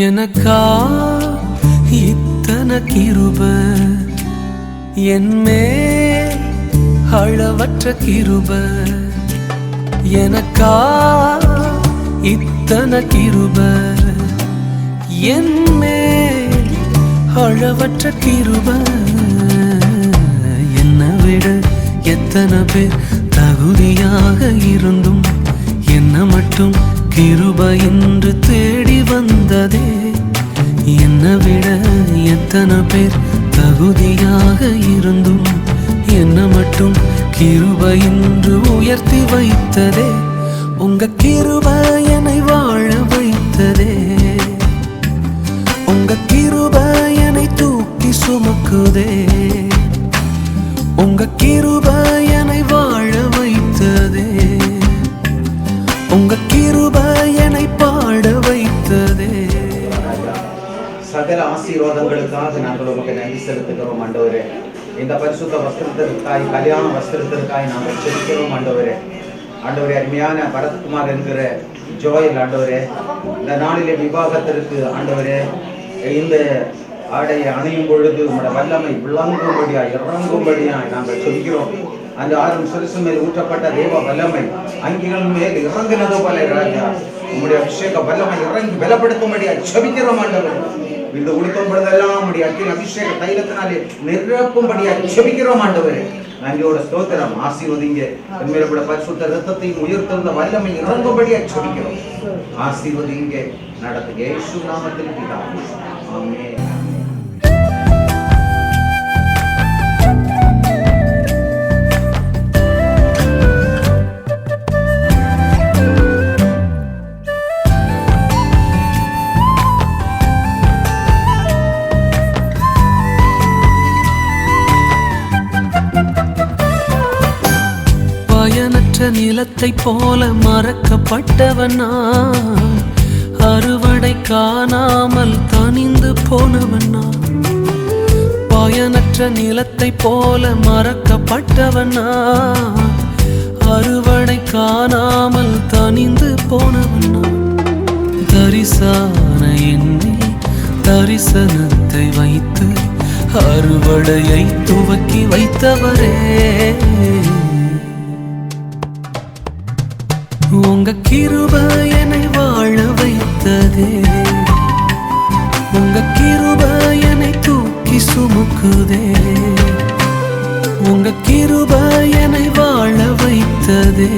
எனக்கா இத்தனை கிருப என்மே அளவற்ற கிருப எனக்கா இத்தனை கிருப என்மே அளவற்ற கிருப என்னை விட எத்தனை பேர் தகுதியாக இருந்தும் என்ன மட்டும் கிருபை என்று தேடி வந்ததே என்னை விட எத்தனை பேர் தகுதியாக இருந்தும் என்ன மட்டும் கிருபை என்று உயர்த்தி வைத்ததே உங்க கிருபை என்னை வாழ வைத்ததே உங்க கிருபை என்னை தூக்கி சுமக்குதே உங்க கிருபை என்னை வாழ வைத்ததே உங்க கிருபை என்னை பாட வைத்ததே. சகல ஆசீர்வாதங்களுக்காக நாங்கள் உமக்கு நன்றி செலுத்துகிறோம் ஆண்டவரே. இந்த பரிசுத்த வஸ்திரத்திற்காய் கல்யாண வஸ்திரத்திற்காய் நாங்கள் செலுத்துகிறோம் ஆண்டவரே. ஆண்டவரே, அருமையான பரத்குமார் என்கிற ஜோயல் ஆண்டவரே, இந்த நாளிலே விவாகத்திற்கு ஆண்டவரே இந்த ஆடையை அணியும் பொழுது உங்களோட வல்லமை விளங்கும்படியாய் இறங்கும்படியாய் நாங்கள் சொல்கிறோம். அந்த ஆறும் சிறுசு மேல் ஊற்றப்பட்ட தேவ வல்லமை அங்கிகள் மேல் இறங்கினது போல ராஜா உங்களுடைய அபிஷேக வல்லமை இறங்கி பலப்படுத்தும்படியா ஜெபிக்கிறோம் ஆண்டவரே. இந்த உடுத்தும் பொழுதெல்லாம் உங்களுடைய அக்கின் அபிஷேக தைலத்தினாலே நிரப்பும்படியா ஜெபிக்கிறோம் ஆண்டவரே. நன்றியோட ஸ்தோத்திரம். ஆசீர்வதிங்க. என்மேல கூட பரிசுத்த இரத்தத்தையும் உயர்த்திருந்த வல்லமை இறங்கும்படியா ஜெபிக்கிறோம். ஆசீர்வதிங்க. நடத்துங்க இயேசு நாமத்தில் பிதாவே. ஆமென். நிலத்தை போல மறக்கப்பட்டவனா அறுவடை காணாமல் தனிந்து போனவனா பயனற்ற நிலத்தை போல மறக்கப்பட்டவனா அறுவடை காணாமல் தனிந்து போனவனா தரிசான எண்ணில் தரிசனத்தை வைத்து அறுவடையை துவக்கி வைத்தவரே உங்க கிருபை என்னை வாழ வைத்ததே உங்க கிருபை என்னை தூக்கி சுமக்குதே உங்க கிருபை என்னை வாழ வைத்ததே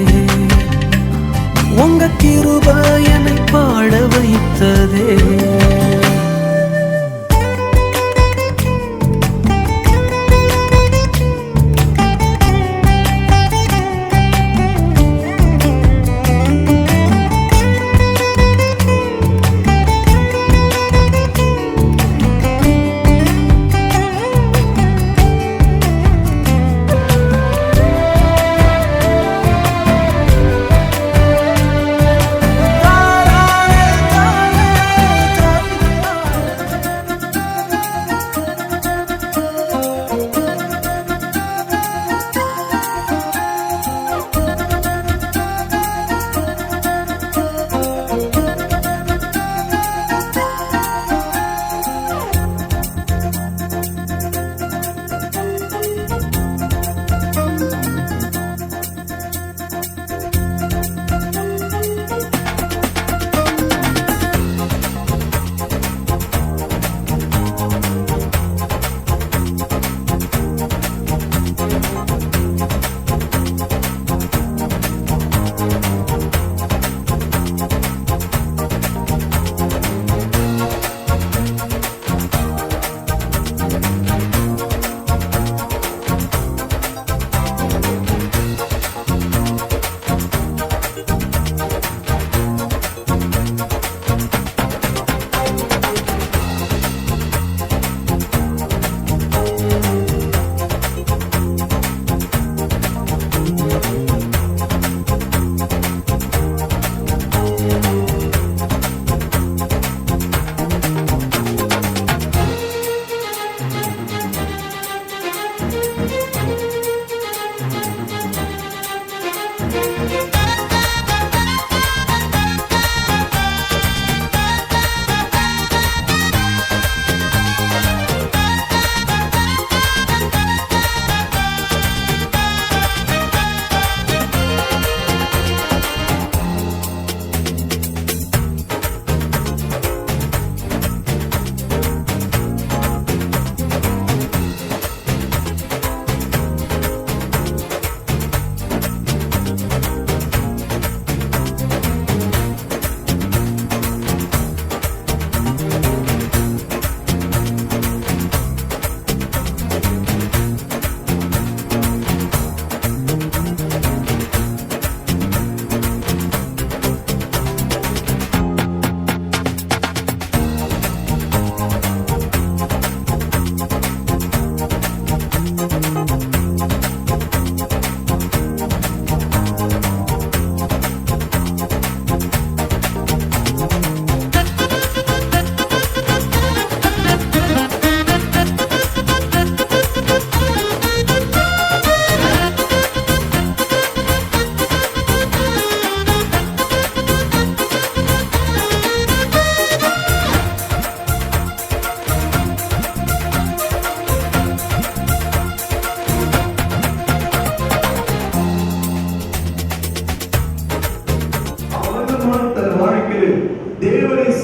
உங்க கிருபை என்னை பாட வைத்ததே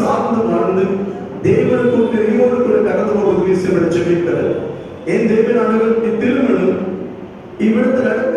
சார்ந்து வாழ்ந்து தேவனுக்கு நெறியோடு கூட கடந்து போவது விஷயம் ஜெபிக்கிறது. என் தேவனானவர் திருமணம் இவ்விடத்தில்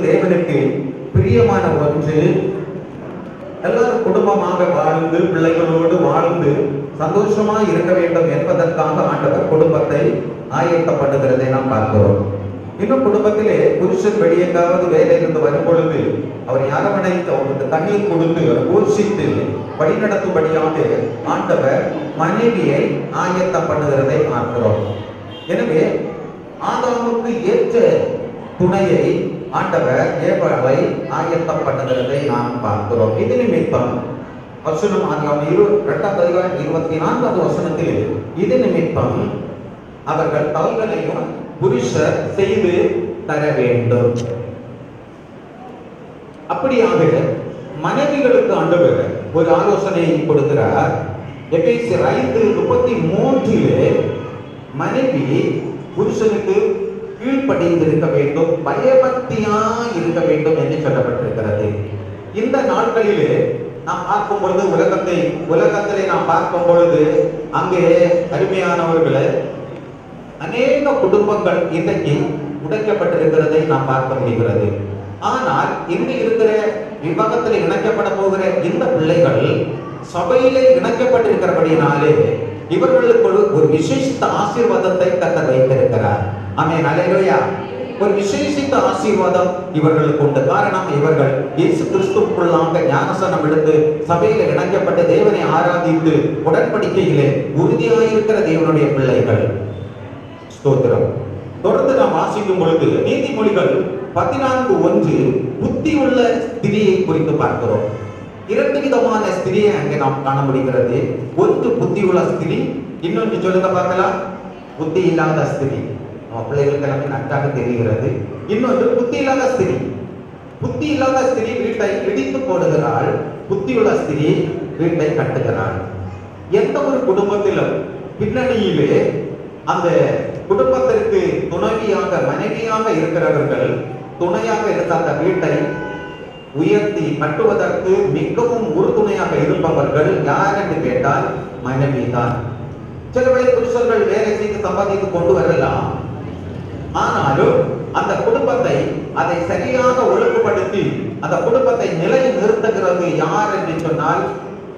தேவனுக்கு பிரியமான ஒன்று. எல்லாரும் குடும்பமாக வாழ்ந்து பிள்ளைகளோடு வாழ்ந்து சந்தோஷமா இருக்க வேண்டும் என்பதற்காக ஆண்டவர் குடும்பத்தை ஆயத்தப்படுகிறதை நாம் பார்க்கிறோம். இன்னும் குடும்பத்திலே புருஷன் வெளியெங்காவது வேலையிலிருந்து வரும் பொழுது அவர் அரவணைத்து அவருக்கு தண்ணீர் கொடுத்து போஷித்து வழிநடத்தும்படியாக ஆண்டவர் மனைவியை ஆயத்தப்படுகிறதை பார்க்கிறோம். எனவே ஆதாமுக்கு ஏற்ற துணையை ஆண்டவர் ஏவாளை ஆயத்தம் பண்ணுகிறதை நாம் பார்க்கிறோம். இது நிமித்தம் வசனம் ஆதியாகமம் 2:24 வசனத்தில் இது நிமித்தம் அவர்கள் தவறுகளையும் புருஷர் செய்து தர வேண்டும். அப்படியாக மனைவிகளுக்கு ஆண்டவர் ஒரு ஆலோசனையை கொடுக்கிறார். எபேசியர் 5:33 மனைவி புருஷனுக்கு கீழ்ப்படிந்து இருக்க வேண்டும், பயபக்தியா இருக்க வேண்டும் என்று சொல்லப்பட்டிருக்கிறது. இந்த நாட்களிலே நாம் பார்க்கும் பொழுது உலகத்திலே நாம் பார்க்கும் பொழுது அங்கே அருமையானவர்களே அநேக குடும்பங்கள் இன்றைக்கு உடைக்கப்பட்டிருக்கிறதை நாம் பார்க்க முடிகிறது. ஆனால் இன்று இருக்கிற விவாகத்தில் இணைக்கப்பட போகிற இந்த பிள்ளைகள் சபையிலே இணைக்கப்பட்டிருக்கிறபடியினாலே இவர்களுக்கு ஒரு விசேஷித்த ஆசீர்வாதத்தை கர்த்தர் வைத்திருக்கிறார். ஆமென், அல்லேலூயா. ஒரு விசேஷித்த ஆசீர்வாதம் இவர்களுக்கு உண்டு. காரணம், இவர்கள் இயேசு கிறிஸ்துவுக்குள்ளாக ஞானஸ்நானம் எடுத்து சபையில இணைக்கப்பட்ட தேவனை ஆராதித்து உடன்படிக்கையிலே உறுதியாயிருக்கிற தேவனுடைய பிள்ளைகள். ஸ்தோத்திரம். தொடர்ந்து நாம் வாசிக்கும் பொழுது நீதிமொழிகள் 14:1 புத்தியுள்ள ஸ்திரியை குறித்து பார்க்கிறோம். இரண்டு விதமான ஸ்திரியை அங்கே நாம் காண முடிகிறது. ஒன்று புத்தியுள்ள ஸ்திரி, இன்னொன்று சொல்லுங்க பார்க்கலாம், புத்தி இல்லாத ஸ்திரி. பிள்ளைகளுக்கு எல்லாமே நன்றாக தெரிகிறது. இன்னொன்று புத்தி இல்லாத ஸ்திரி. புத்தி இல்லாத ஸ்திரி வீட்டை இடித்து போடுகிறாள், புத்தியுள்ள ஸ்திரி வீட்டை கட்டுகிறாள். எந்த ஒரு குடும்பத்திலும் பின்னணியிலே அந்த குடும்பத்திற்கு துணைவியாக மனைவியாக இருக்கிறவர்கள் துணையாக இருந்த அந்த வீட்டை உயர்த்தி கட்டுவதற்கு மிகவும் உறுதுணையாக இருப்பவர்கள் யார் என்று கேட்டால் மனைவி தான். சில வேளை புருஷர்கள் வேலை செய்து சம்பாதித்து கொண்டு வரலாம், ஆனாலும் அந்த குடும்பத்தை அதை சரியாக ஒழுங்குபடுத்தி அந்த குடும்பத்தை நிலை நிறுத்துகிறது யார் என்று சொன்னால்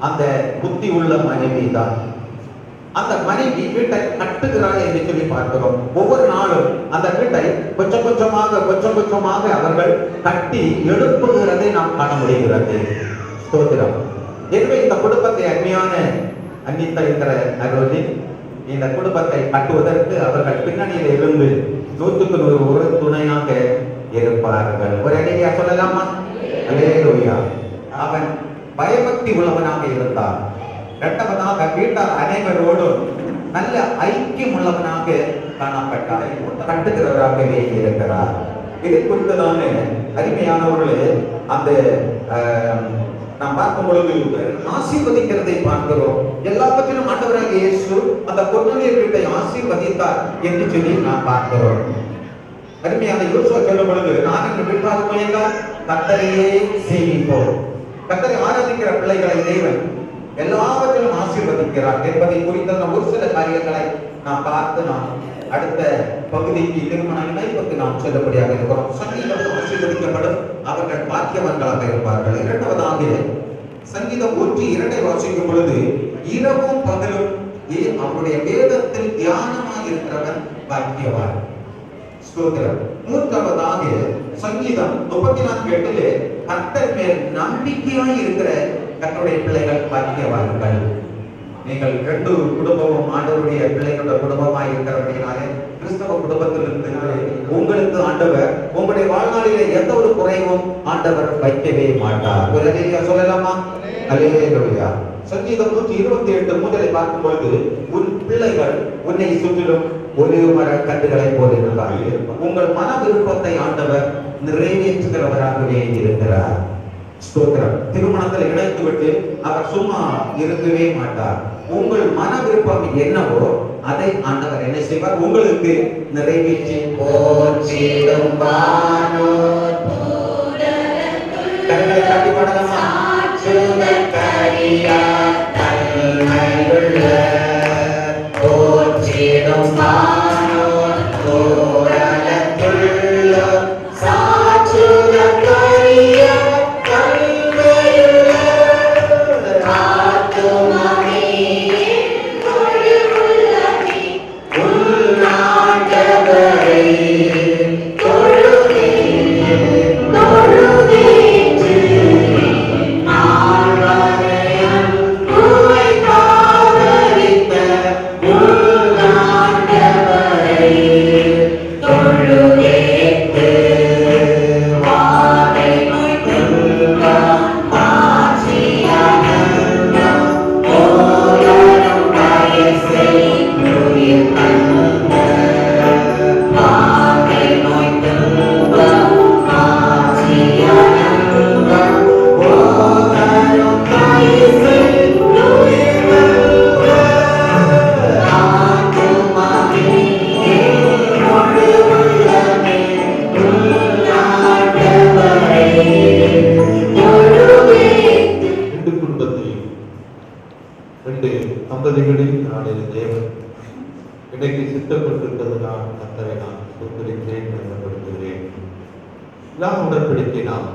அந்த புத்தி உள்ள மனைவி தான். அந்த மனைவி வீட்டை கட்டுகிறாள் என்று சொல்லி பார்க்கிறோம். ஒவ்வொரு நாளும் அந்த வீட்டை கொஞ்சம் கொஞ்சமாக அவர்கள் கட்டி எழுப்புகிறதை நாம் காண முடிகிறது. ஸ்தோத்திரம். எனவே இந்த குடும்பத்தை அன்னித்த இருக்கிற அருளி இந்த குடும்பத்தை கட்டுவதற்கு அவர்கள் பின்னணியில் இருந்து 100க்கு 100 ஒரு துணையாக இருப்பார்கள். ஒரு அடியா சொல்லலாமா? அல்லேலூயா. பயபக்தி உள்ளவனாக இருந்தார். இரண்டாவதாக வீட்டார் அனைவரோடும் நல்ல ஐக்கியம் உள்ளவனாக காணப்பட்டார். கட்டுகிறவராகவே இருக்கிறார். இது குறித்ததான அருமையானவர்களே அந்த நாம் பார்க்கும் பொழுது ஆசீர்வதிக்கிறதை பார்க்கிறோம். எல்லாவற்றிலும் ஆண்டவராக இயேசு அந்த கொர்நேலிய வீட்டை ஆசீர்வதித்தார் என்று சொல்லி நாம் பார்க்கிறோம். அருமையான யோசுவா சொல்லும் பொழுது நான் எங்கள் வீட்டாக முயன்றால் கர்த்தரையே சேவிப்போம். கர்த்தரை ஆராதிக்கிற பிள்ளைகளை தேவன் எல்லாவற்றிலும் ஆசீர்வதிக்கிறார் என்பதை குறித்த ஒரு சில காரியங்களை நாம் பார்த்து நாம் அடுத்த பகுதிக்கு திருமண இணைப்புக்கு நாம் செல்லப்படியாக இருக்கிறோம். சங்கீதம் ஆசீர்வதிக்கப்படும், அவர்கள் பாக்கியவன்களாக இருப்பார்கள். இரண்டாவதாக சங்கீதம் 1:2 வாசிக்கும் பொழுது இரவும் பகலும் அவருடைய வேதத்தில் தியானமாக இருக்கிறவன் பாக்கியவான். ஸ்தோத்திரம். மூன்றாவதாக சங்கீதம் 34:8 கர்த்தர் மேல் நம்பிக்கையாய் இருக்கிற கர்த்தருடைய பிள்ளைகள் பாக்கியவான்கள். நீங்கள் 2 குடும்பமும் ஆண்டவருடைய பிள்ளைகளோட குடும்பமாய் இருக்கிறவர்களாலே கிறிஸ்தவ குடும்பத்தில் இருந்து உங்களுக்கு ஆண்டவர் உங்களுடைய வாழ்நாளிலே எந்த ஒரு குறைவும் ஆண்டவர் வைக்கவே மாட்டார். ஒரு அல்லேலூயா சொல்லலாமா? அல்லேலூயா. சங்கீதம் 128 முதலை பார்க்கும் பொழுது உன் பிள்ளைகள் உன்னை சுற்றிலும் ஒரு மர கட்டுகளை போல இருந்தார்கள். உங்கள் மன விருப்பத்தை ஆண்டவர் நிறைவேற்றுகிறவராகவே இருக்கிறார். ஸ்தோத்திரம். திருமணத்தில் இணைத்து விட்டு அவர் சும்மா இருக்கவே மாட்டார். உங்கள் மன விருப்பம் என்னவோ அதை ஆண்டவர் என்ன செய்வார்? உங்களுக்கு நிறைவேற்றி போற்றிடும் வானோர் கரங்களை தட்டி பாடலாமா? சுதக்கரியா தன்மையுள்ள போற்றிடும் வானோர் கோரலத்துள்ள சாட்சுதக்கரியா இன்றைக்கு சித்தப்பட்டிருக்கிறது. நான் கர்த்தரை நான் சொந்தரிக்கிறேன், பயன்படுத்துகிறேன். நாம் உடன்படிக்கை நாம்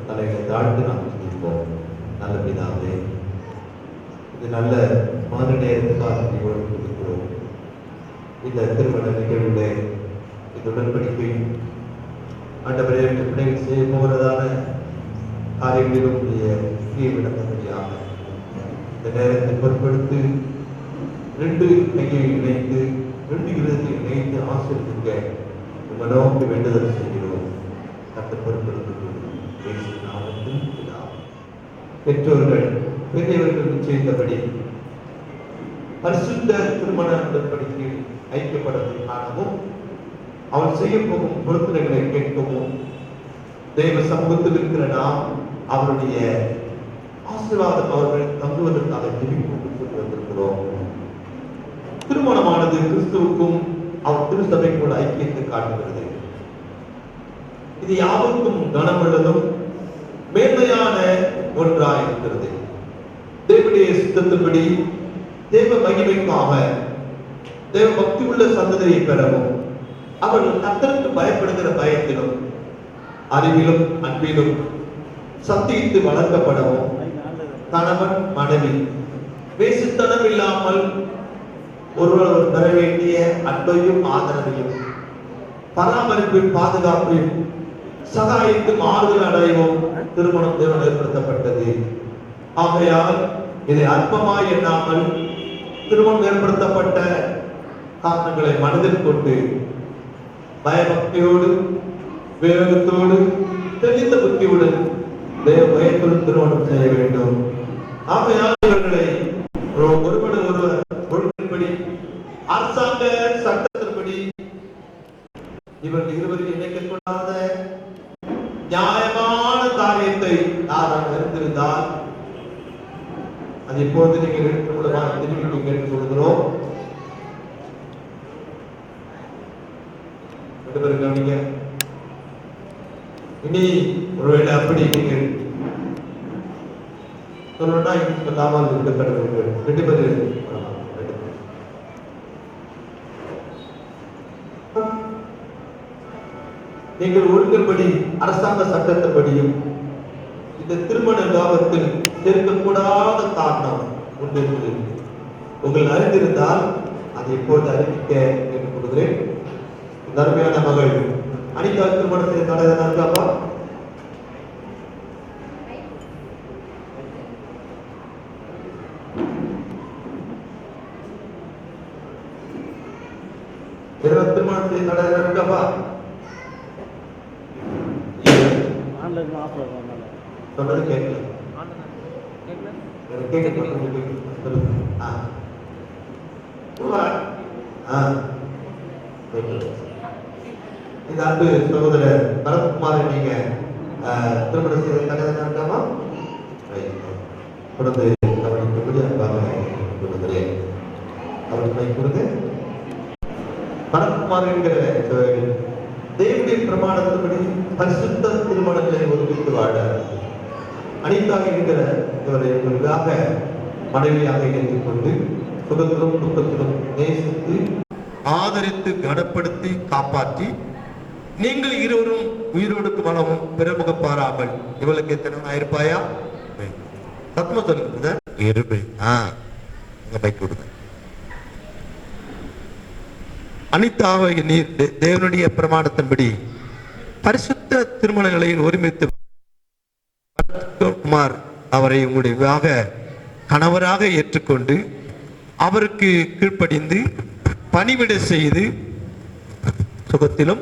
தலைகளை தாழ்த்து நாம் சிந்திப்போம். நல்ல பிதாவே, இது நல்ல மாத நேரத்துக்காக கொடுக்கிறோம். இந்த திருமண நிகழ்வுடைய இந்த உடன்படிக்கை ஆண்டவரே பிள்ளைகள் செய்ய போகிறதான காரியங்களிலும் விளக்கப்படியாக இந்த நேரத்தை பொருட்படுத்தி 2 கையை இணைத்து 2 இருதயத்தை இணைத்து ஆசீர்வதிக்க உங்க நோக்கி வேண்டுதல் செய்கிறோம். கர்த்தர் பொறுப்படுத்திக் பெற்றோர்கள் பெரியவர்கள் நிச்சயித்தபடி பரிசுத்த திருமண உடன்படிக்கை ஐக்கியப்படுவதை காணவும் அவன் செய்ய போகும் பொறுப்புகளை கேட்கவும் தெய்வ சமூகத்தில் இருக்கிற நாம் அவருடைய ஆசீர்வாதம் அவர்கள் தங்குவதற்காக ஜெபிப்போம் வந்திருக்கிறோம். திருமணமானது கிறிஸ்துவுக்கும் அவர் திருச்சபைக்குள்ள ஐக்கியத்தை காட்டுகிறது. இது யாருக்கும் கனமுள்ளதும் மேன்மையான ஒன்றாய் இருக்கிறது. தேவனுடைய சித்தத்தின்படி தேவ மகிமைக்காக தேவ பக்தி உள்ள சந்ததியை பெறவும் அவர்கள் கர்த்தருக்கு பயப்படுகிற பயத்திலும் அறிவிலும் அன்பிலும் சத்தியித்து வளர்க்கப்படவும் கணவன் மனைவி வேசித்தனம் இல்லாமல் ஒருவர் பெற வேண்டிய அன்பையும் ஆதரவையும் பராமரிப்பின் பாதுகாப்பையும் சகாயத்தும் ஆறுதல் அடையவும் திருமணம் தேவன் ஏற்படுத்தப்பட்டது. ஆகையால் இதை அற்பமாய் எண்ணாமல் திருமணம் ஏற்படுத்தப்பட்ட காரணங்களை மனதில் கொண்டு பயபக்தியோடு விவேகத்தோடு தெளிந்த புத்தியுடன் தேவ பயத்துடன் திருமணம் செய்ய வேண்டும். ஆகையால் இவர்களை ஒருவரை ஒருவர் ஒழுங்கின்படி அரசாங்க சட்டத்தின்படி இவர்கள் இருவரையும் இணைக்கக்கூடாத நியாயமான காரியத்தை நான் அறிந்திருந்தால் அது இப்போது நீங்கள் எடுத்துக் கொள்ளுமாறு திரும்பி கேட்டுக் கொள்கிறோம். கவனிங்க. இனி ஒருவேளை அப்படி நீங்கள் சொல்லணும்னா சொல்லாமல் இருக்க கடவுள் 2 பேர் நீங்கள் ஒழுங்கின்படி அரசாங்க சட்டத்தின்படியும் இந்த திருமண லாபத்தில் சேர்க்கக்கூடாத காரணம் ஒன்று உங்கள் அறிந்திருந்தால் அதை இப்போது அறிவிக்க கேட்டுக் கொள்கிறேன். அருமையான மகள் அனிதா திருமணத்தில் நடந்ததா இருக்காப்பா? திருமணத்தில் நடந்ததா இருக்காப்பா? சொல்றது கேட்கல. இந்த அன்பு சகோதரர் பரத்குமாரை நீங்க திருமணம் செய்த தகவல் இருக்காமா? தொடர்ந்து கவனிக்கும்படி அன்பாக சொல்லுகிறேன். அவர்களை கொடுங்க. பரத்குமார் என்கிற தேவனுடைய பிரமாணத்தின்படி பரிசுத்த திருமணங்களை ஒதுக்கிட்டு வாழ அனிதா என்கிற இவரை உங்களுக்காக மனைவியாக ஏற்றுக்கொண்டு சுகத்திலும் துக்கத்திலும் நேசித்து ஆதரித்து கனப்படுத்தி காப்பாற்றி நீங்கள் இருவரும் உயிரோடுக்கு மனமும் பிறமுக பாராமல் இவளுக்கு எத்தனை ஆயிருப்பாயா? சத்மா சொல்லுங்க. பைக் கொடுங்க. அனிதாவை நீர் தேவனுடைய பிரமாணத்தின்படி பரிசுத்த திருமணங்களை ஒருமித்து குமார் அவரை உங்களுடைய விவாக கணவராக ஏற்றுக்கொண்டு அவருக்கு கீழ்ப்படிந்து பணிவிடை செய்து சுகத்திலும்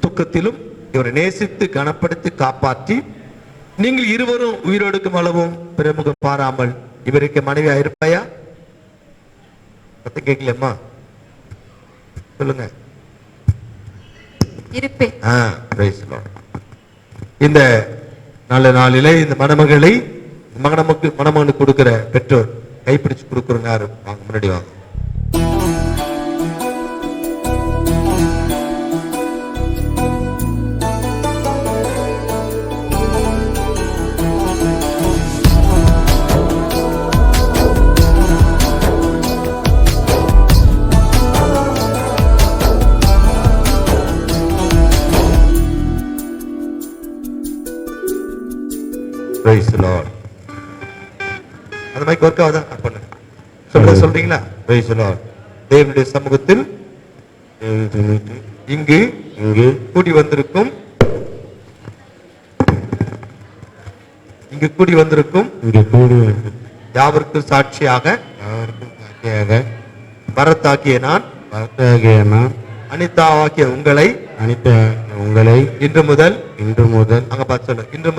துக்கத்திலும் இவரை நேசித்து கனப்படுத்தி காப்பாற்றி நீங்கள் இருவரும் உயிரோடுக்கும் அளவும் பிரமுகம் பாராமல் இவருக்கு மனைவி ஆயிருப்பாயா? கேட்கலம்மா சொல்லுங்க. இந்த நல்ல நாளிலே இந்த மணமகளை மணமகனுக்கு கொடுக்கிற பெற்றோர் கைப்பிடிச்சு கொடுக்குறங்க. யாரும் வாங்க, முன்னாடி வாங்க. Praise the Lord. அது மைக் வர்க் ஆகுதா? சொல்றீங்களா? Praise the Lord. தேவனுடைய சமூகத்தில் இங்கு கூடி வந்திருக்கும் யாவருக்கும் சாட்சியாக பரத்தாகிய நான் அனிதாவாகிய உங்களை இன்று முதல் அங்க பார்த்து சொல்ல, இன்று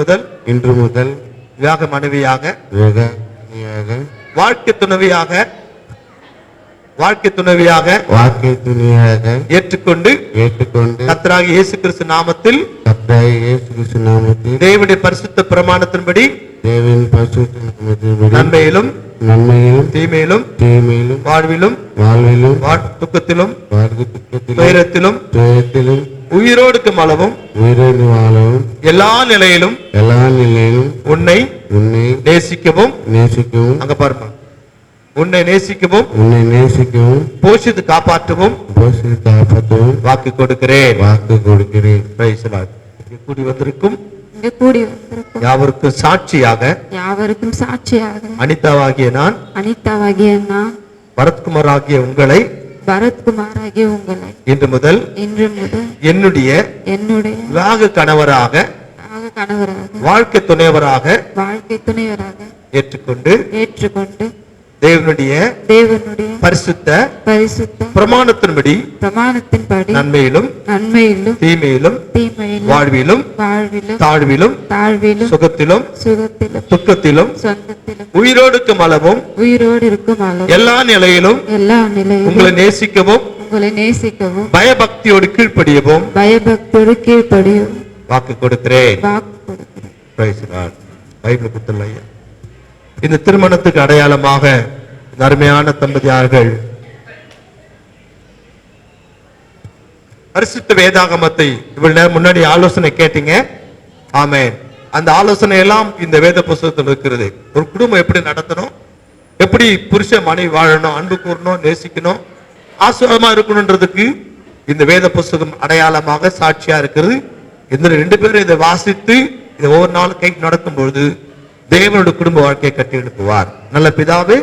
முதல் விவாக மனைவியாக வாழ்க்கை துணைவியாக ஏற்றுக்கொண்டு கர்த்தராகிய இயேசு கிறிஸ்து நாமத்தில் தேவனுடைய பரிசுத்த பிரமாணத்தின்படி நன்மையிலும் தீமையிலும் வாழ்விலும் துக்கத்திலும் துயரத்திலும் உயிரோடுக்கும் அளவும் எல்லா நிலையிலும் உன்னை நேசிக்கவும் அங்க பாருமா, உன்னை நேசிக்கவும் போஷித்து காப்பாற்றவும் வாக்கு கொடுக்கிறேன். கூடி வந்திருக்கும் யாவருக்கும் சாட்சியாக அனிதாவாகிய நான் பரத்குமாராகிய உங்களை இன்று முதல் என்னுடைய விவாக கணவராக வாழ்க்கை துணைவராக ஏற்றுக்கொண்டு தேவனுடைய பரிசுத்த பிரமாணத்தின்படி நன்மையிலும் தீமையிலும் வாழ்விலும் தாழ்விலும் சுகத்திலும் துக்கத்திலும் உயிரோடு இருக்கும் அளவும் எல்லா நிலையிலும் உங்களை நேசிக்கவும் பயபக்தியோடு கீழ்ப்படியவும் வாக்கு கொடுக்கிறேன். பைபிள் கொடுத்துள்ள இந்த திருமணத்துக்கு அடையாளமாக அருமையான தம்பதியார்கள் பரிசுத்த வேதாகமத்தை இவ்வளவு நேரம் முன்னாடி ஆலோசனை கேட்டீங்க. ஆமென். அந்த ஆலோசனை எல்லாம் இந்த வேத புஸ்தகத்தில் இருக்கிறது. ஒரு குடும்பம் எப்படி நடத்தணும், எப்படி புருஷ மனைவி வாழணும், அன்பு கூறணும், நேசிக்கணும், ஆசீர்வாதமா இருக்கணும்ன்றதுக்கு இந்த வேத புஸ்தகம் அடையாளமாக சாட்சியா இருக்கிறது. இந்த 2 பேரும் இதை வாசித்து இதை ஒவ்வொரு நாளும் கை நடக்கும் பொழுது தேவனுடைய குடும்ப வாழ்க்கையை கட்டி எழுப்புவார். நல்ல பிதாவே,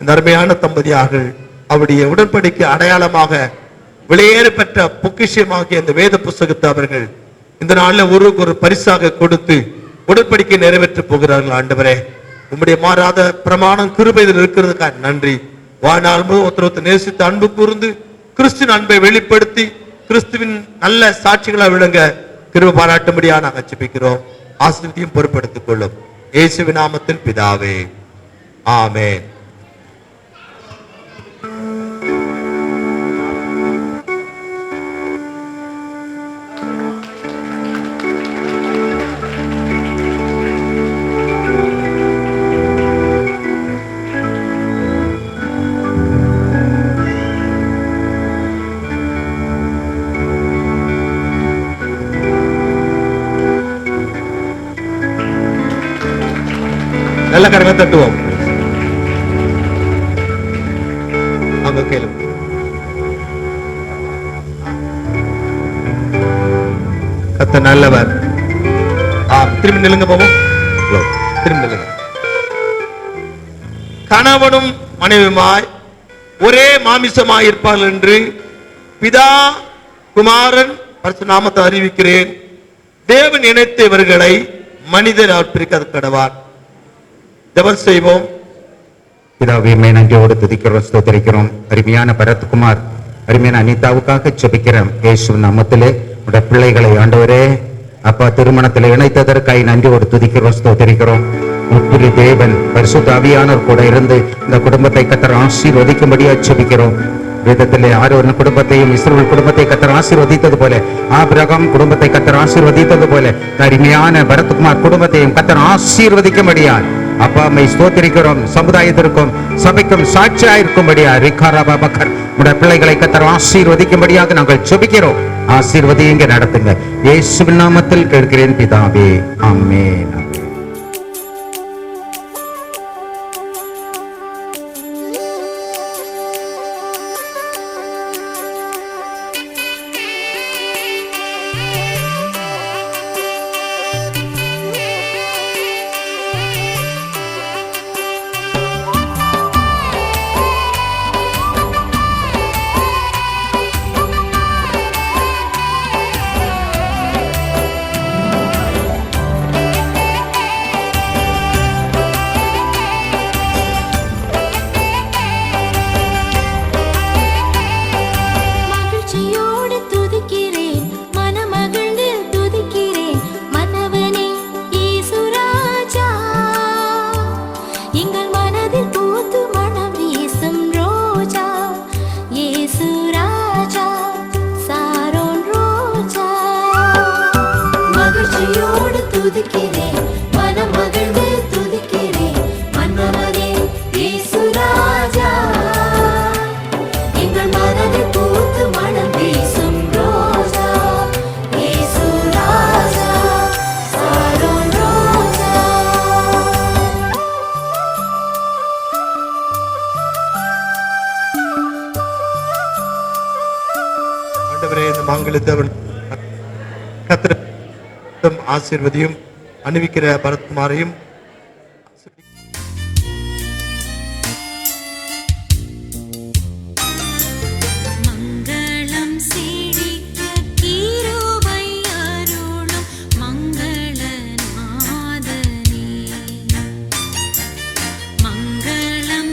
இந்த அருமையான தம்பதியார்கள் அவருடைய உடன்படிக்கை அடையாளமாக விலையேற பெற்ற பொக்கிஷமாகிய இந்த வேத புஸ்தகத்தை அவர்கள் இந்த நாளில் ஒரு பரிசாக கொடுத்து உடன்படிக்கை நிறைவேற்ற போகிறார்கள். ஆண்டவரே, உம்முடைய மாறாத பிரமாணம் கிருபை இதில் இருக்கிறதுக்காக நன்றி. வாழ்நாள் ஒருத்தர் நேசித்து அன்பு கூர்ந்து கிறிஸ்துவின் அன்பை வெளிப்படுத்தி கிறிஸ்துவின் நல்ல சாட்சிகளை விளங்க கிருபை பாராட்டும்படியா நாங்கள் ஜெபிக்கிறோம். ஆசீர்வாதத்தையும் பொறுப்படுத்திக் கொள்ளும் இயேசுவின் நாமத்தில் பிதாவே, ஆமென். நல்ல கரங்களை தட்டுவோம். அங்க கேளு. கர்த்தர் நல்லவர். திரும்பி நில்லுங்க போவோம். திரும்பி நில்லுங்க. கணவனும் மனைவியுமாய் ஒரே மாமிசமாய் இருப்பார்கள் என்று பிதா குமாரன் பரிசுத்த நாமத்தை அறிவிக்கிறேன். தேவன் இணைத்த இவர்களை மனிதர் பிரிக்க கடவார். ஜெபம் செய்வோம். பிதாவே, நன்றியோடு துதிக்கிறோம், ஸ்தோத்திரிக்கிறோம். அருமையான பரத்குமார், அருமையான அனிதாவுக்காக ஜெபிக்கிறோம். இயேசு நாமத்திலே உடைய பிள்ளைகளை ஆண்டவரே அப்பா திருமணத்தில் இணைத்ததற்காய் நன்றியோடு துதிக்கிறோம், ஸ்தோத்திரிக்கிறோம். முற்றிலி தேவன் பரிசுத்த ஆவியானவர் கூட இருந்து இந்த குடும்பத்தை கர்த்தர் ஆசீர்வதிக்கும்படியா ஜெபிக்கிறோம். வேதத்திலே ஆரோன் குடும்பத்தையும் இஸ்ரவேல் குடும்பத்தை கர்த்தர் ஆசீர்வதித்தது போல, ஆபிரகாம் குடும்பத்தை கர்த்தர் ஆசீர்வதித்தது போல அருமையான பரத்குமார் குடும்பத்தையும் கர்த்தர் ஆசீர்வதிக்கும்படியா அப்பா அம்மை ஸ்தோத்திரிக்கிறோம். சமுதாயத்திற்கும் சபைக்கும் சாட்சியா இருக்கும்படியா ரிகாராபக்கர் உடைய பிள்ளைகளை கர்த்தர் ஆசீர்வதிக்கும்படியாக நாங்கள் ஜெபிக்கிறோம். ஆசீர்வதிங்க, நடத்துங்க. இயேசுவின் நாமத்தில் கேட்கிறேன் பிதாவே, ஆமென். ஆசீர்வதியும் அணிவிக்கிற பரத்குமாரையும் மங்களம்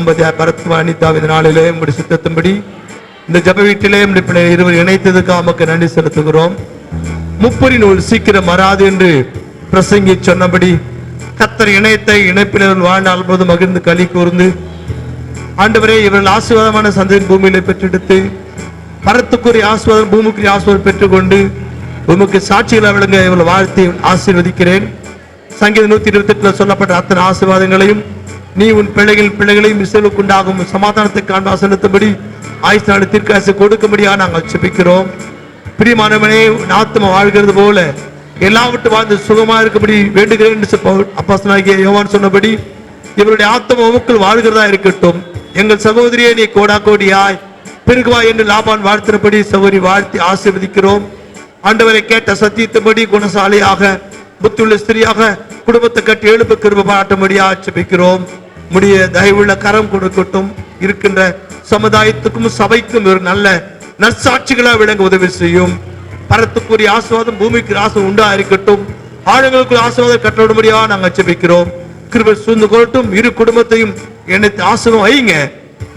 தம்பதியார் பரத்மா அனிதா இந்த நாளிலே உங்களுடைய சித்தத்தின்படி இந்த ஜப வீட்டிலே நம்முடைய பிள்ளை இருவர் இணைத்ததுக்காக நமக்கு நன்றி செலுத்துகிறோம். முப்பரி நூல் சீக்கிரம் வராது என்று பிரசங்கி சொன்னபடி கர்த்தர் இணையத்தை இணைப்பினர் வாழ்நாள் போது மகிழ்ந்து களி கூர்ந்து ஆண்டவரே இவர்கள் ஆசீர்வாதமான சந்ததியின் பூமியிலே பெற்றெடுத்து பரத்துக்குரிய ஆசீர்வாதம் பூமிக்குரிய ஆசீர்வாதம் பெற்றுக்கொண்டு உமக்கு சாட்சிகளை விளங்க இவர்கள் வாழ்த்தி ஆசீர்வதிக்கிறேன். சங்கீதம் 128 சொல்லப்பட்ட அத்தனை ஆசீர்வாதங்களையும் நீ உன் பிள்ளைகளையும் இஸ்ரவேலுக்கு உண்டாகும் சமாதானத்தை காண்பா செலுத்தும்படி ஆயுசு நாடு தீர்க்காசு கொடுக்கும்படியா நாங்கள் ஜெபிக்கிறோம். பிரியமானவனே, ஆத்மா வாழ்கிறது போல எல்லாவற்றும் வாழ்ந்து சுகமா இருக்கும்படி வேண்டுகிறேன் என்று அப்போஸ்தலனாகிய யோவான் சொன்னபடி இவருடைய ஆத்மா உமக்குள் வாழ்கிறதா இருக்கட்டும். எங்கள் சகோதரியை நீ கோடா கோடியாய் பெருகுவா என்று லாபான் வாழ்த்தினபடி சகோதரி வாழ்த்தி ஆசீர்வதிக்கிறோம். ஆண்டவரை கேட்ட சத்தியத்தின்படி குணசாலியாக புத்தியுள்ள ஸ்திரியாக குடும்பத்தை கட்டி எழுப்ப கிருபை பாராட்டும்படியா ஜெபிக்கிறோம். முடிய தயவுள்ள கரம் கொடுக்கட்டும். இருக்கின்ற சமுதாயத்துக்கும் சபைக்கும் ஒரு நல்ல நற்சாட்சிகளா விளங்க உதவி செய்யும். பரத்துக்குரிய ஆசீர்வாதம் பூமிக்கு ஆசீர்வாதம் உண்டா இருக்கட்டும். ஆளுங்களுக்கு ஆசீர்வாதம் கட்டப்படும்படியா நாங்கள் ஜெபிக்கிறோம். கிருபை சூழ்ந்து கொள்ளட்டும். இரு குடும்பத்தையும் என்னை ஆசீர்வாதம் வைங்க.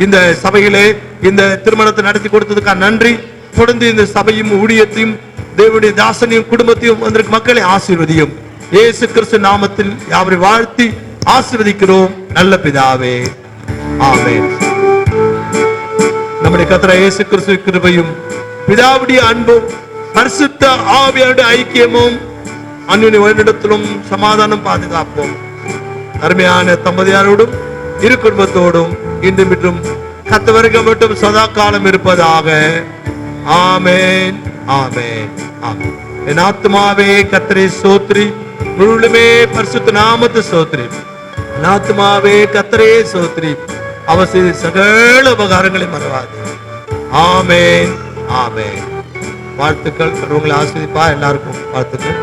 இந்த சபையிலே இந்த திருமணத்தை நடத்தி கொடுத்ததுக்காக நன்றி. தொடர்ந்து இந்த சபையும் ஊழியத்தையும் தேவனுடைய தாசனையும் குடும்பத்தையும் வந்திருக்கும் மக்களை ஆசீர்வதியும். இயேசு கிறிஸ்து நாமத்தில் யாவரை வாழ்த்தி ஆசீர்வதிக்கிறோம் நல்ல பிதாவே, ஆமென். நம்முடைய கர்த்தர் இயேசு கிறிஸ்து கிருபையும் பிதாவுடைய அன்பும் பரிசுத்த ஆவியாருடைய ஐக்கியமும் அன்பின் வருடத்திலும் சமாதானம் பாதுகாப்போம் அருமையான தம்பதியாரோடும் இரு குடும்பத்தோடும் இன்றும் இன்றும் கர்த்தருக்கு மட்டும் சதா காலம் இருப்பதாக. ஆமென், ஆமென், ஆமென். என் ஆத்துமாவே கர்த்தரை ஸ்தோத்திரி, முழுமே பரிசுத்த நாமத்தை ஸ்தோத்திரி. என் ஆத்துமாவே கர்த்தரை ஸ்தோத்திரி, அவர் செய்த சகல உபகாரங்களை மறவாது. ஆமென், ஆமென். வாழ்த்துக்கள். உங்களை ஆசீர்வதிப்பா. எல்லாருக்கும் வாழ்த்துக்கள்.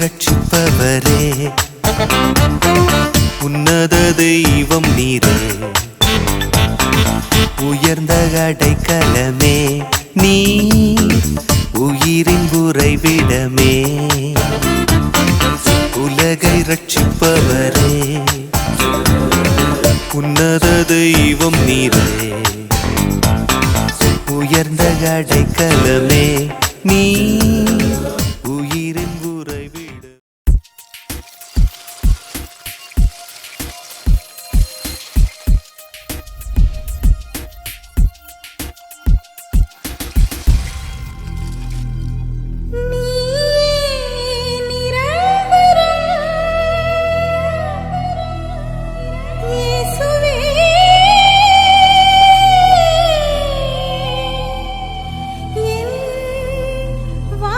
ரட்சிப்பவரே, உன்னத தெய்வம் நீரே, உயர்ந்த அடைக்கலமே, நீ உயிரின் உறைவிடமே. உலகை ரட்சிப்பவரே, உன்னத தெய்வம் நீரே, உயர்ந்த அடைக்கலமே, நீ உயிரின் உறைவிட. வா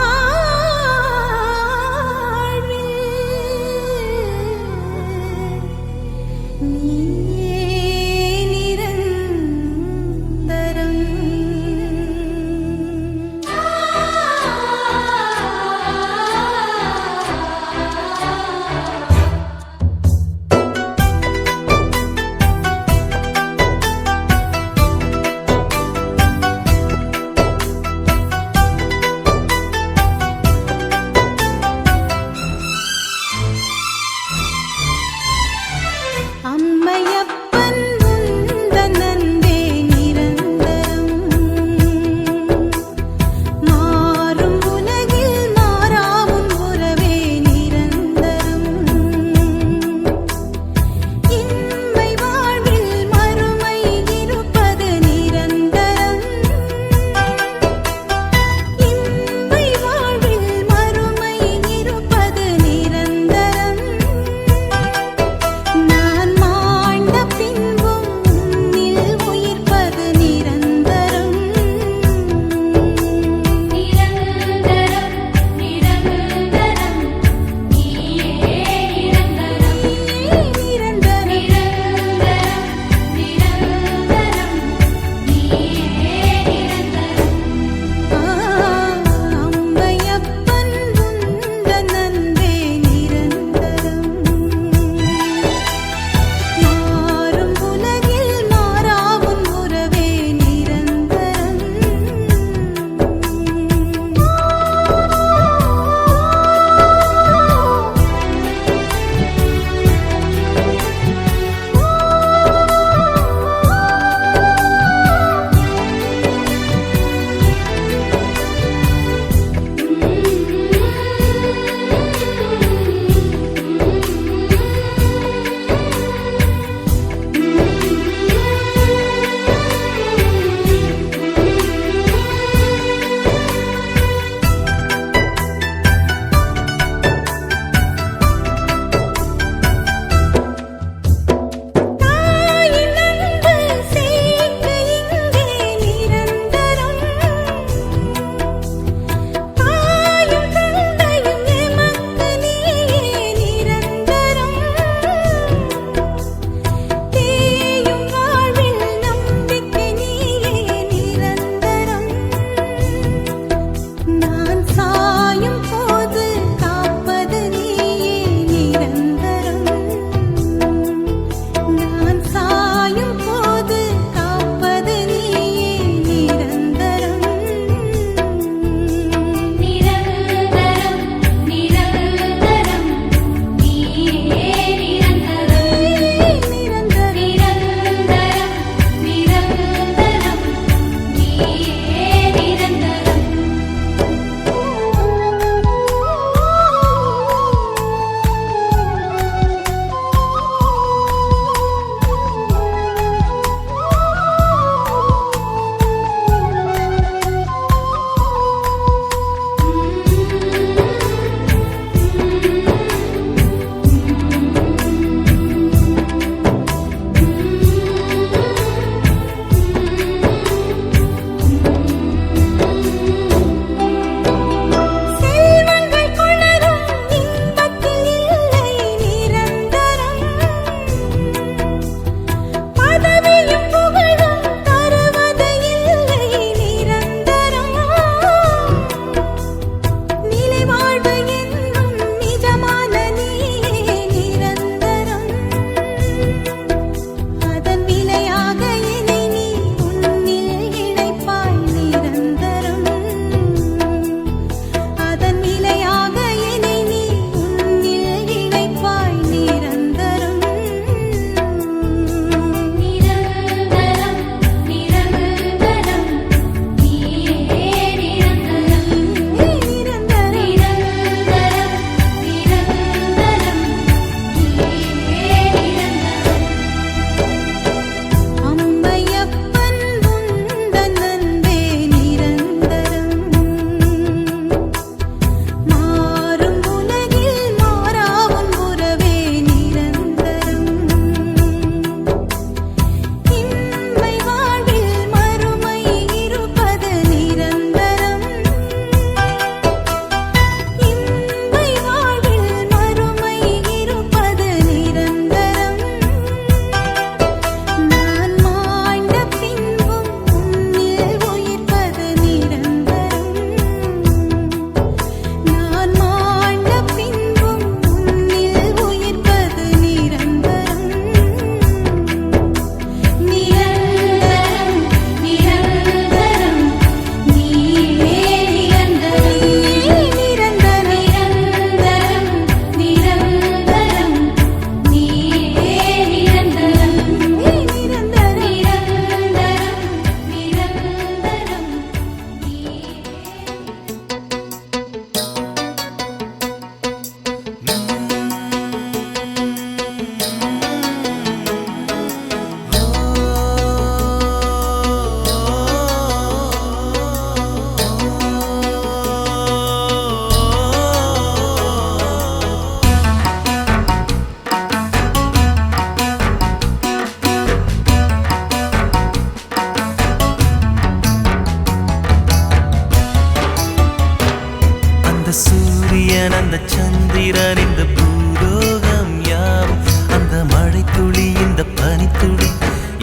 அந்த சந்திரன் இந்த பூலோகம் யாவும் அந்த மழை துளி இந்த பனித்துளி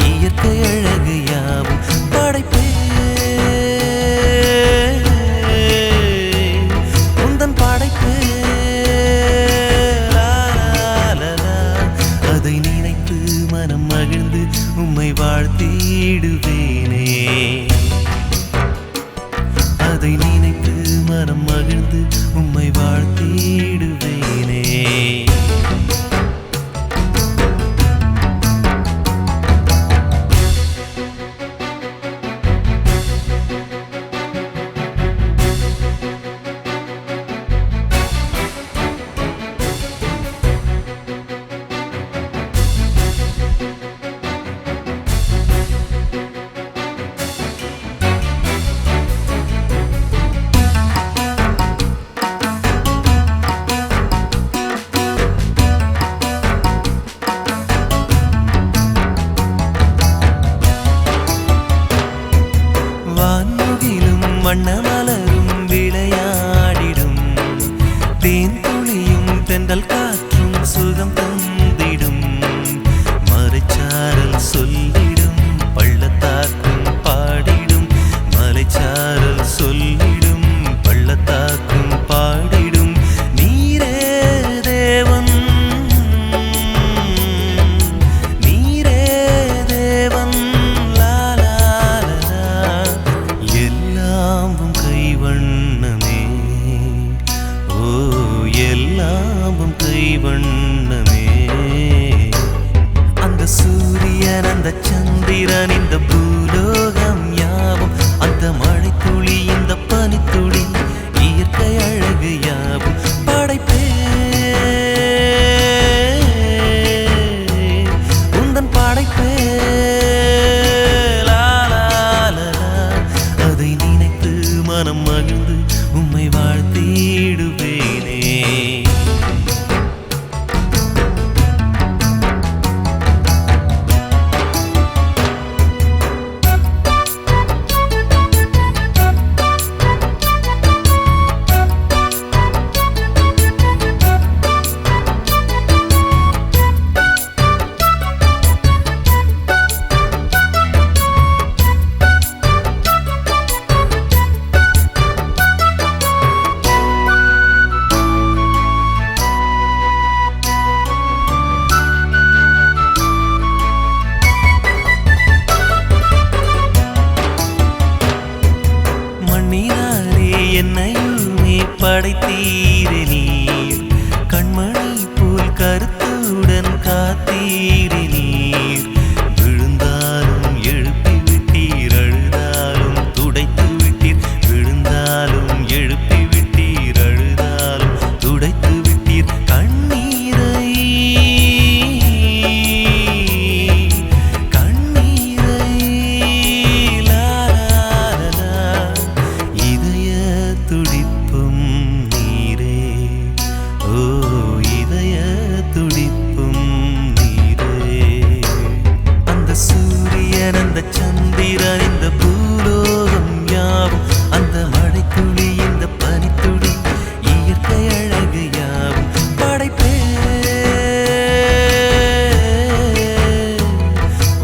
இயற்கை அழகு யாவும் படைப்பே உந்தன் படைப்பே அதை நினைத்து மனம் மகிழ்ந்து உம்மை வாழ்த்திடுவேனே அதை நினைத்து மனம் மகிழ்ந்து உம்மை வாழ்த்திடுவேனே வண்ணமலரும் விளையாடிடும் தேன் துளியும் தென்றல் காற்றும் சுகம் தந்திடும் மறைச்சாரல் சொல்லிடும் பள்ளத்தாக்கும் பாடிடும் மலைச்சாரல் சொல்லிடும் பள்ளத்தாக்கும் பாடிடும் நீரே தேவன் நீரே தேவன் எல்லாமும் கைவண்ணமே ஓ எல்லாமும் கைவண்ணமே அந்த சூரியன் அந்த சந்திரன் இந்த பூலோகம் யாவும் அந்த மழை துளி இந்த பனித்துளி இயற்கை அழகு யாவும் படைப்பே உந்தன் படைப்பே மனம் மகிழ்ந்து உம்மை வாழ்த்திடுவேனே என்னையுமே படைத்தீரே நீர் கண்மணி போல் கருத்துடன் காத்தீரே நீர் விழுந்தாலும் எழுப்பி விட்டீர் அழுதாலும் துடைத்து விட்டீர் விழுந்தாலும் எழுப்பி விட்டீர் அழுதாலும் துடைத்து விட்டீர் கண்ணீரை துடிப்பும் நீரே ஓ இதய துடிப்பும் நீரே அந்த சூரியன் அந்த சந்திரன் இந்த பூலோகம் யாவும் அந்த மழை துளி இந்த பனித்துளி இயற்கை அழகு யாவும் படைப்பே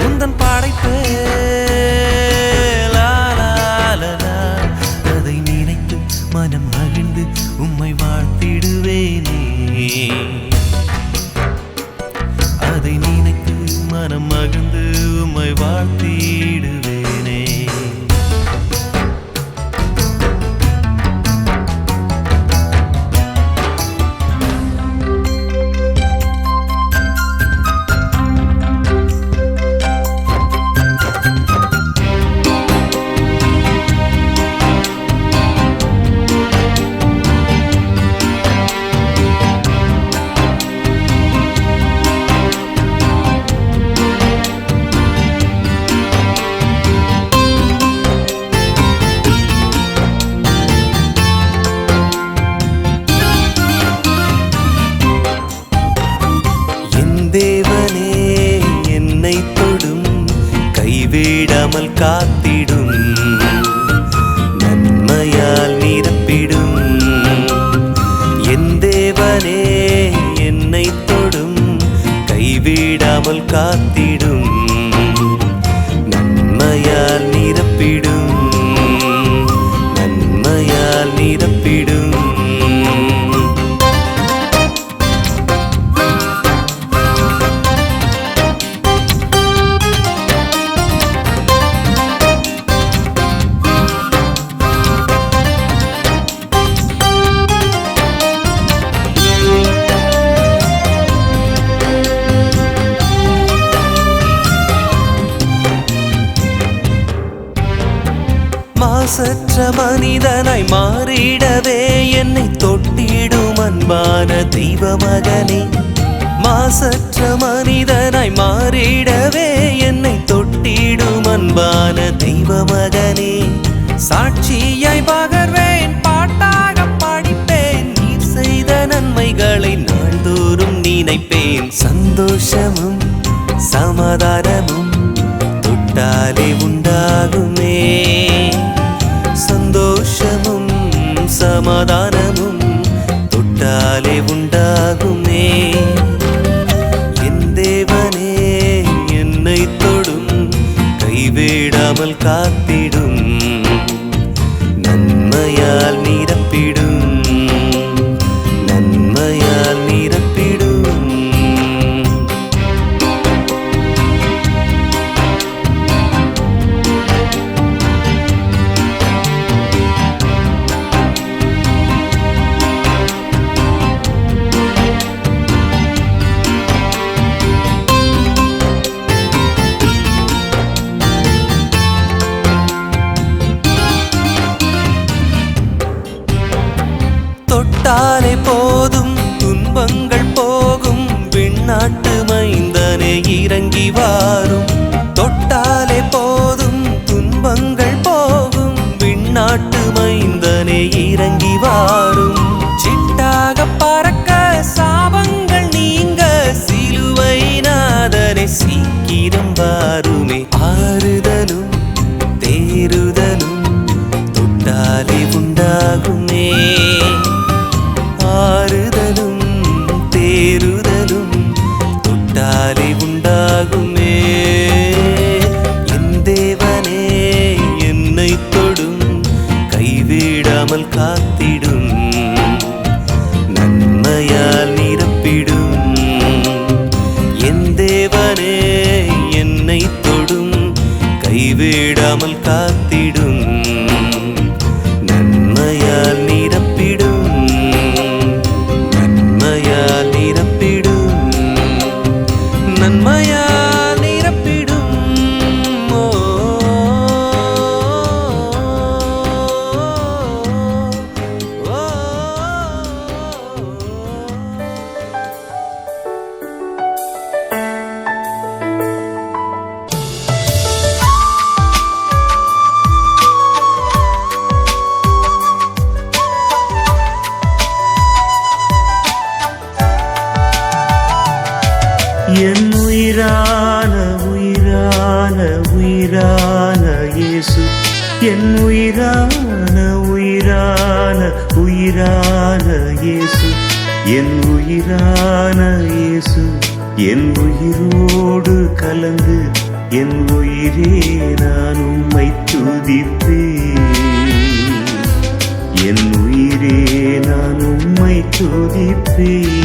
உந்தன் படைப்பே மனம் மகிழ்ந்து உம்மை வாழ்த்திடுவேனே அதை நினைத்து மனம் மகிழ்ந்து உம்மை வாழ்த்திடுவேனே தேவனே என்னை தொடும் கைவிடாமல் காத்திடும் நன்மையால் நிரப்பிடும் என் தேவனே காத்திடும், நன்மையால் நிரப்பிடும், நன்மையால் நிரப்பிடும். மாசற்ற மனிதனாய் மாறிடவே என்னை தொட்டிடும் அன்பான தெய்வ மகனே. மாசற்ற மனிதனாய் மாறிடவே என்னை தொட்டிடும் அன்பான தெய்வ மகனே. சாட்சியாய் பகர்வேன், பாட்டாக படிப்பேன், நீர் செய்த நன்மைகளை நாள்தோறும் நினைப்பேன். சந்தோஷமும் சமாதானமும் தொட்டாலே உண்டாகுமே, சந்தோஷமும் சமாதானமும் தொட்டாலே உண்டாகுமே. என் தேவனே என்னை தொடும், கைவிடாமல் காத்திடும், நன்மையால் நிரப்பிடும், நன்மையால் நிரப்பிடும். தொட்டாலே போதும் துன்பங்கள் போகும், விண்ணாட்டு மைந்தனே இறங்கி வாரும். தொட்டாலே போதும் துன்பங்கள் போகும், விண்ணாட்டு மைந்தனே இறங்கி வாரும். சிட்டாக பறக்க சாபங்கள் நீங்க, சிலுவை நாதனே சீக்கிரம் வாருமே. ஆறுதலும் தேறுதலும் தொட்டாலே உண்டாகுமே, ஆறுதலும் தேறுதலும் தொட்டாலே உண்டாகுமே. என் தேவனே என்னை தொடும், கைவிடாமல் காத்திடும், நன்மையால் நிரப்பிடும். என் தேவனே என்னை தொடும், கைவிடாமல் காத்திடும், நன்மையால் நிரப்பிடும், நன்மையால் நிரப்பிடும், நன்மையால் நிரப்பிடும். ஓ, ஓ, ஓ. என் உயிரான உயிரான உயிரான இயேசு, என் உயிரான உயிரான உயிரான இயேசு, என் உயிரான இயேசு, என் உயிரோடு கலந்து என் உயிரே நான் உம்மை துதிப்பேன். என் உயிரே நான் உம்மை துதிப்பேன்.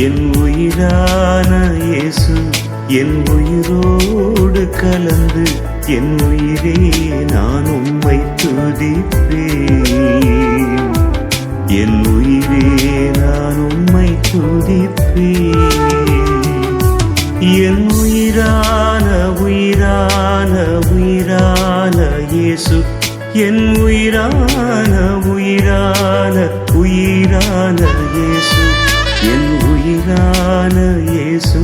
என் உயிரான இயேசு, என் உயிரோடு கலந்து என் உயிரே நான் உம்மை துதிப்பேன். என் உயிரே நான் உம்மை துதிப்பேன். என் உயிரான உயிரான உயிரான இயேசு, என் உயிரான உயிரான உயிரான இயேசு, என் உயிரான இயேசு,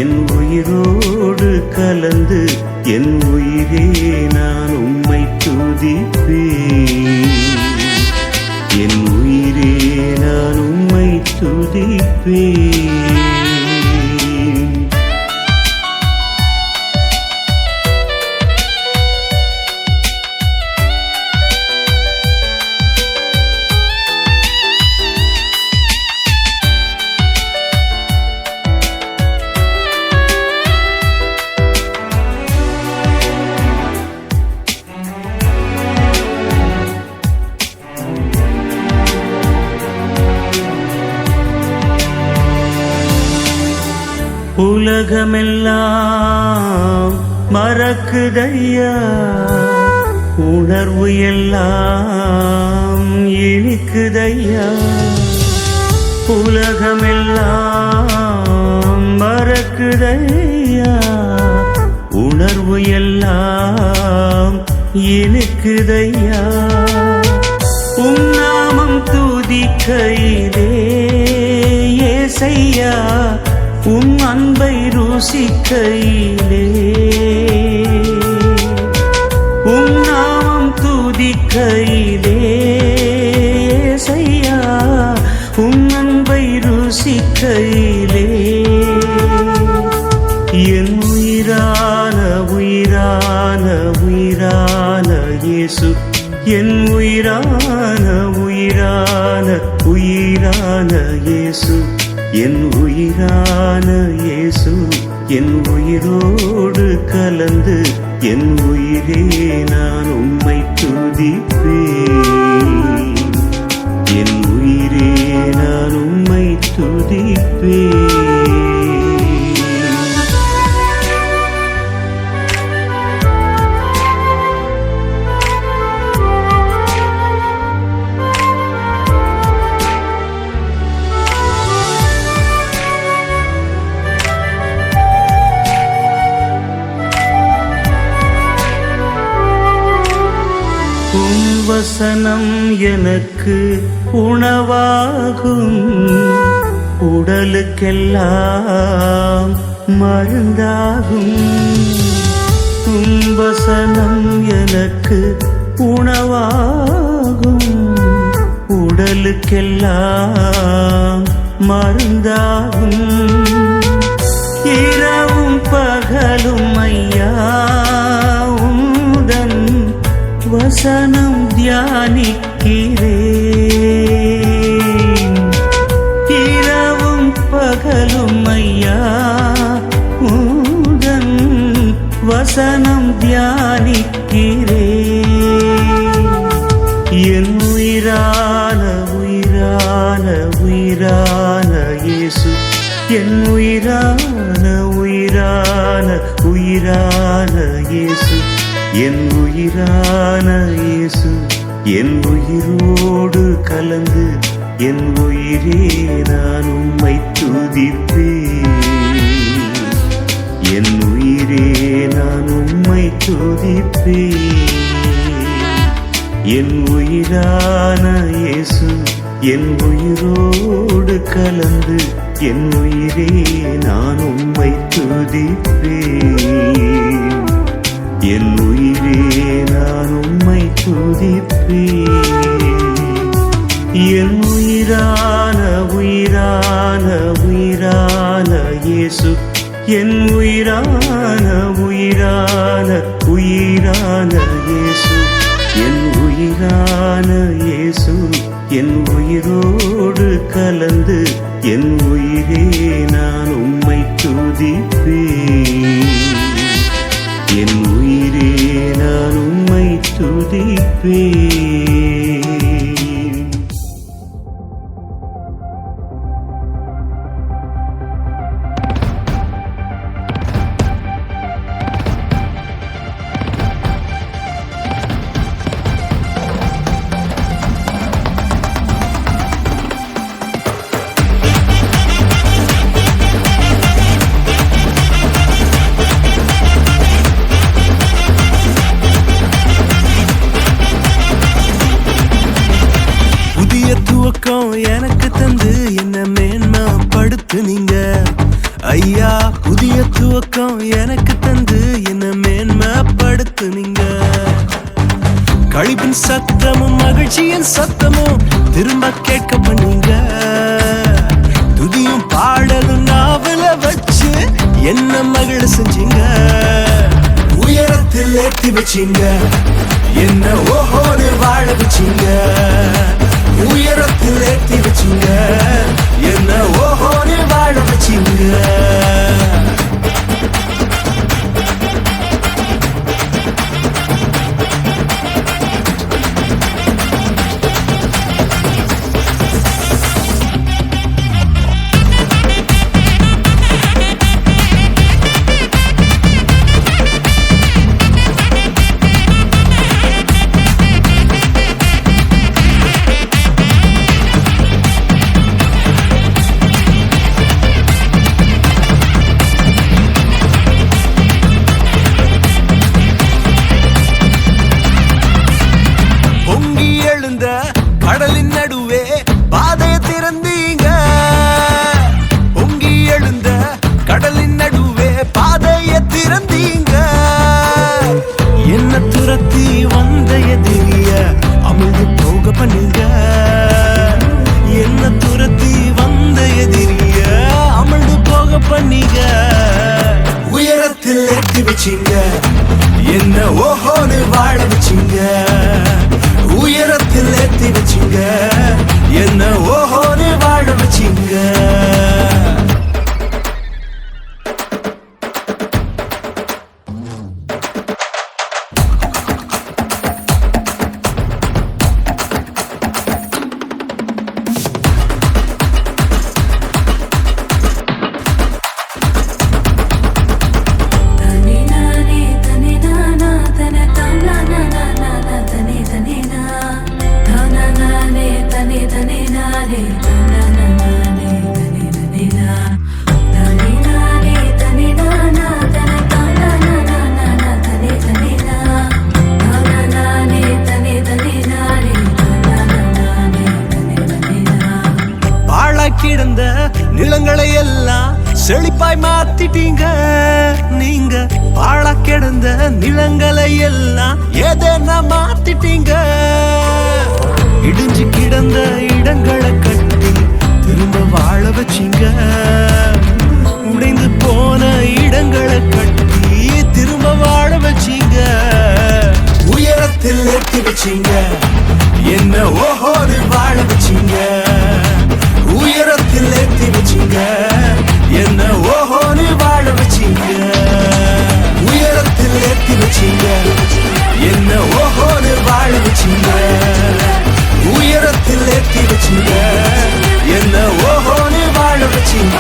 என் உயிரோடு கலந்து என் உயிரே நான் உம்மை துதிப்பேன். என் உயிரே நான் உம்மை துதிப்பேன். உலகமெல்லாம் மறக்குதையா, உணர்வு எல்லாம் இனிக்குதையா. உலகமெல்லாம் மறக்குதையா, உணர்வு எல்லாம் இனிக்குதையா. நாமம் துதிக்கையிலே ஏசையா, உன் அன்பை ருசிக்கையிலே. உன் நாமம் துதிக்கையிலே ஏசையா, உன் அன்பை ருசிக்கையிலே. என் உயிரான உயிரான உயிரான இயேசு, என் உயிரான உயிரான உயிரான இயேசு, என் உயிரான இயேசு, என் உயிரோடு கலந்து என் உயிரே நான் உம்மை துதிப்பேன். என் உயிரே நான் உம்மை துதிப்பேன். வசனம் எனக்கு உணவாகும், உடலுக்கெல்லாம் மருந்தாகும். வசனம் எனக்கு உணவாகும், உடலுக்கெல்லாம் மருந்தாகும். இரவும் பகலும் ஐயா உந்தன் வசனம் தியானிக்கிறேன். இரவும் பகலும் ஐயா உந்தன் வசனம் தியானிக்கிறேன். என் உயிரான உயிரான உயிரான இயேசு, என் உயிரான உயிரான உயிரான இயேசு, என் உயிரான இயேசு, என் உயிரோடு கலந்து என் உயிரே நான் உம்மை துதிப்பேன். என் உயிரே நான் உம்மை துதிப்பேன். என் உயிரான இயேசு, என் உயிரோடு கலந்து என் உயிரே நான் உம்மை துதிப்பேன். என் உயிரே நான் உம்மை துதிப்பேன். என் உயிரான உயிரான உயிரான இயேசு, என் உயிரான உயிரான உயிரான இயேசு, என் உயிரான இயேசு, என் உயிரோடு கலந்து என் உயிரே நான் உம்மை துதிப்பேன். என் உயிரே நான் உம்மை துதிப்பேன். எனக்கு தந்து என்ன மேன்மைப்படுத்துனீங்க ஐயா. புதிய துவக்கம் எனக்கு தந்து என்ன மேன்மைப்படுத்துனீங்க. கழிப்பின் சத்தமும் மகிழ்ச்சியின் சத்தமும் திரும்ப கேட்க பண்ணீங்க. துதியும் பாடலும் நாவல வச்சு என்ன மகிழ செஞ்சீங்க. உயரத்தில் ஏற்றி வச்சீங்க, என்ன ஓஹோன்னு வாழ வச்சீங்க. உயரத்தில் ஏற்றி வச்சீங்க, என்ன ஓஹோன்னு வாழ வச்சீங்க. வச்சிங்க, என்ன ஓஹோன்னு வாழ வச்சிங்க. உயரத்தில் ஏத்தி வச்சிங்க, என்ன ஓஹோன்னு வாழ வச்சிங்க. கிடந்த நிலங்களை எல்லாம் செழிப்பாய் மாத்திட்டீங்க. நீங்க பாழா கிடந்த நிலங்களை எல்லாம் ஏதேனா மாத்திட்டீங்க. இடிஞ்சு கிடந்த இடங்களை கட்டி திரும்ப வாழ வச்சிங்க. உடைந்து போன இடங்களை கட்டி திரும்ப வாழ வச்சிங்க. உயரத்தில் ஏற்றி வச்சிங்க, என்ன ஓஹோடு வாழ வச்சிங்க. உயரத்தில் ஏத்தி வச்சிங்க, என்ன ஓஹோன்னு வாழ வச்சிங்க. உயரத்தில் ஏத்தி வச்சிங்க, என்ன ஓஹோன்னு வாழ வச்சிங்க. உயரத்தில் ஏத்தி வச்சிங்க, என்ன ஓஹோன்னு வாழ வச்சிங்க.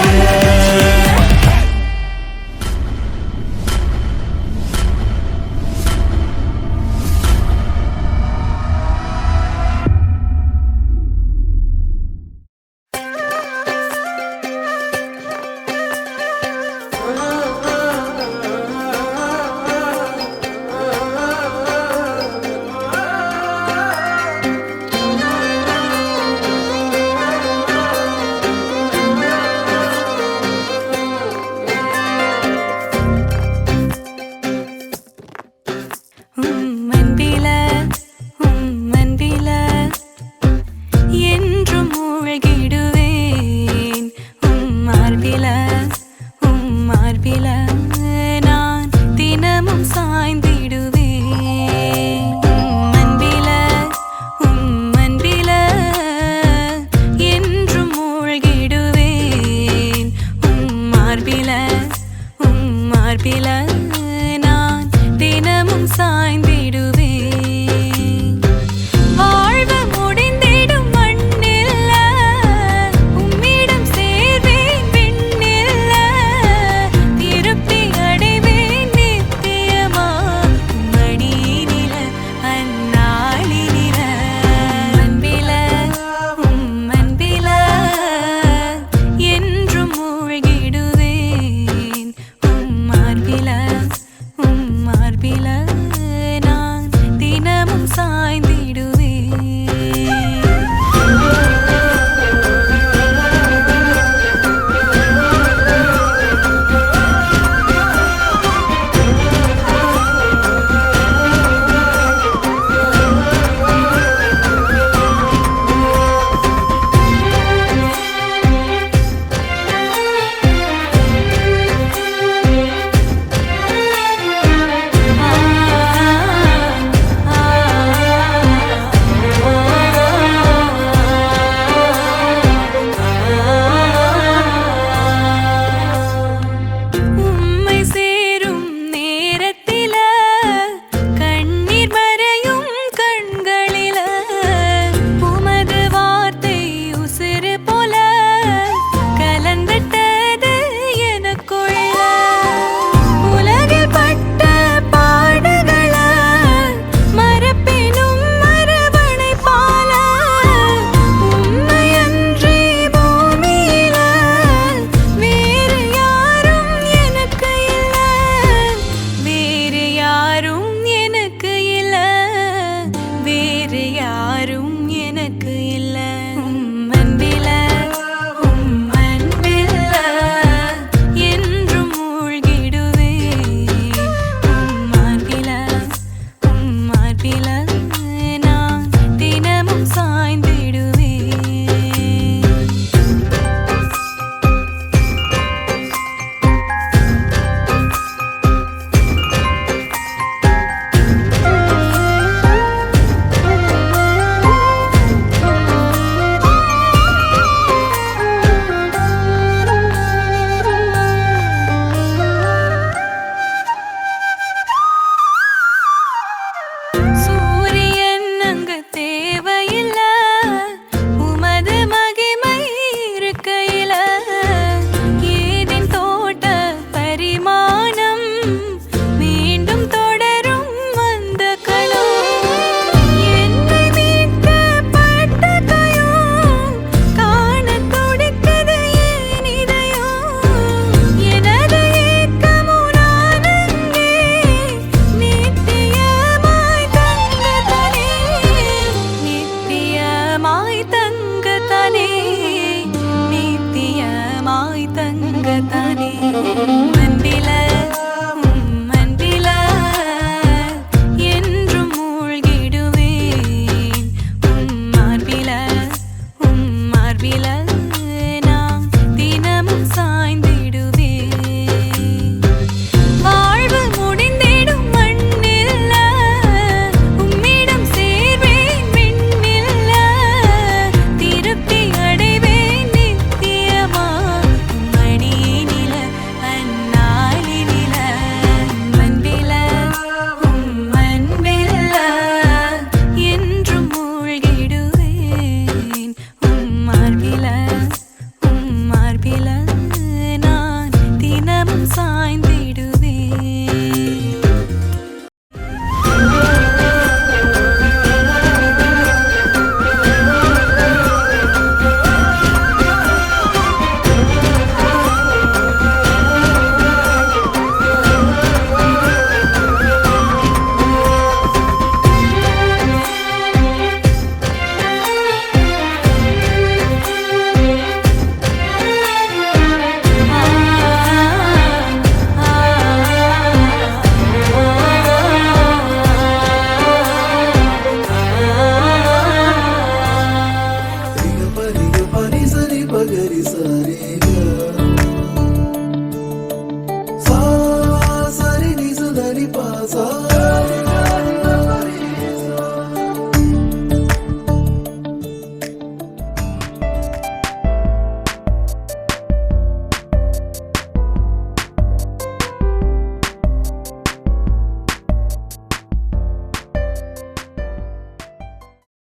sa